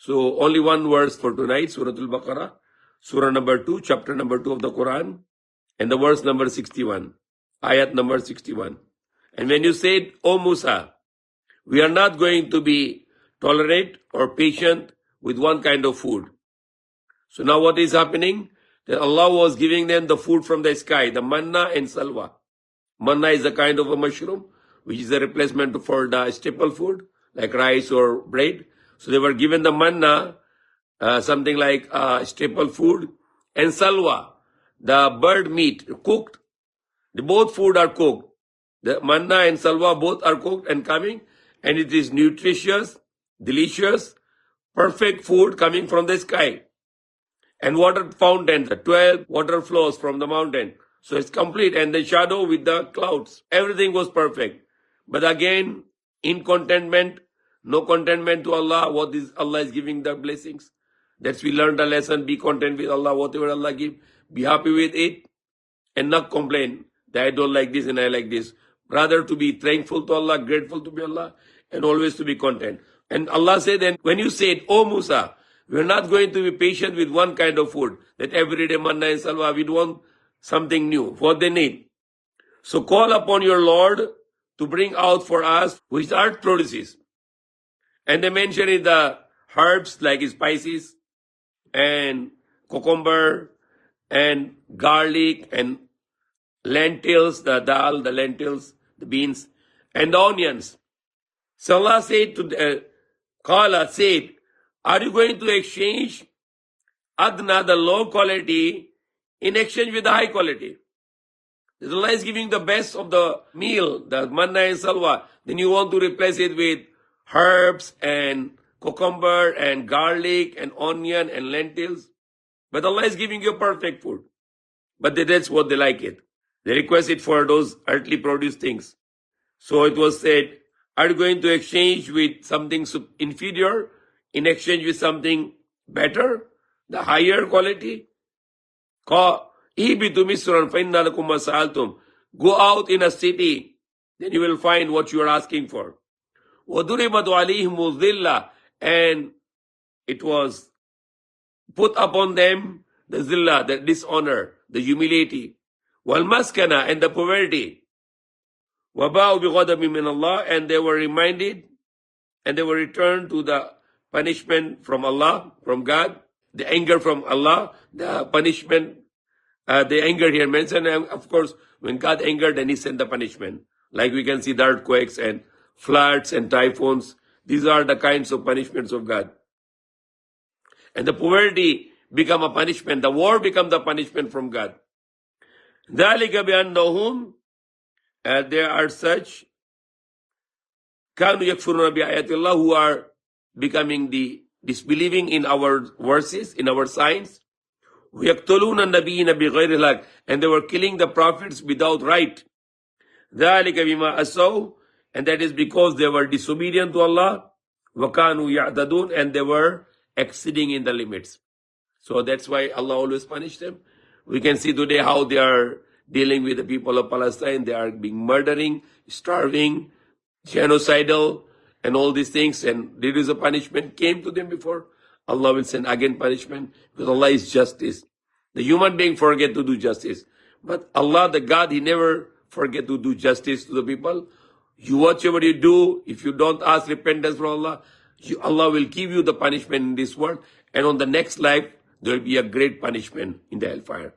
So only one verse for tonight, Surah Al-Baqarah, Surah number 2, chapter number 2 of the Quran, and the verse number 61, ayat number 61. And when you said, O Musa, we are not going to be tolerant or patient with one kind of food. So now what is happening? That Allah was giving them the food from the sky, the manna and salwa. Manna is a kind of a mushroom, which is a replacement for the staple food, like rice or bread. So they were given the manna, something like staple food, and salwa, the bird meat, cooked. Both food are cooked. The manna and salwa both are cooked and coming, and it is nutritious, delicious, perfect food coming from the sky. And water fountain, the 12 water flows from the mountain. So it's complete, and the shadow with the clouds. Everything was perfect. But again, in contentment, no contentment to Allah. What is Allah is giving the blessings? That's we learned the lesson. Be content with Allah, whatever Allah give. Be happy with it, and not complain that I don't like this and I like this. Rather to be thankful to Allah, grateful to be Allah, and always to be content. And Allah said, and when you said, O Musa, we're not going to be patient with one kind of food, that every day manna and salwa, we want something new, what they need. So call upon your Lord to bring out for us which earth produces. And they mention in the herbs like spices and cucumber and garlic and lentils, the dal, the lentils, the beans, and the onions. So Allah said to Qala said, are you going to exchange adna, the low quality, in exchange with the high quality? Allah is giving the best of the meal, the manna and salwa. Then you want to replace it with herbs and cucumber and garlic and onion and lentils. But Allah is giving you perfect food. But that's what they like it. They request it for those earthly produce things. So it was said, are you going to exchange with something inferior in exchange with something better, the higher quality? Go out in a city, then you will find what you are asking for. And it was put upon them the zillah, the dishonor, the humility, wal-maskana, and the poverty. And they were reminded, and they were returned to the punishment from Allah, from God, the anger from Allah, the punishment, the anger here mentioned, and of course, when God angered, then He sent the punishment. Like we can see the earthquakes and floods and typhoons. These are the kinds of punishments of God. And the poverty become a punishment. The war become the punishment from God. ذَلِكَ بِأَنَّهُمْ there are such كَانُوا يَكْفُرُونَ بِآيَاتِ اللَّهِ who are becoming the disbelieving in our verses, in our signs. وَيَقْتُلُونَ النَّبِيِّينَ بِغَيْرِ الْحَقِّ and they were killing the prophets without right. ذَلِكَ بِمَا أَسَوْا and that is because they were disobedient to Allah. وَكَانُوا يَعْتَدُونَ and they were exceeding in the limits. So that's why Allah always punished them. We can see today how they are dealing with the people of Palestine. They are being murdering, starving, genocidal, and all these things. And there is a punishment came to them before. Allah will send again punishment because Allah is justice. The human being forget to do justice. But Allah, the God, He never forget to do justice to the people. You whatever you do, if you don't ask repentance from Allah, Allah will give you the punishment in this world. And on the next life, there will be a great punishment in the hellfire.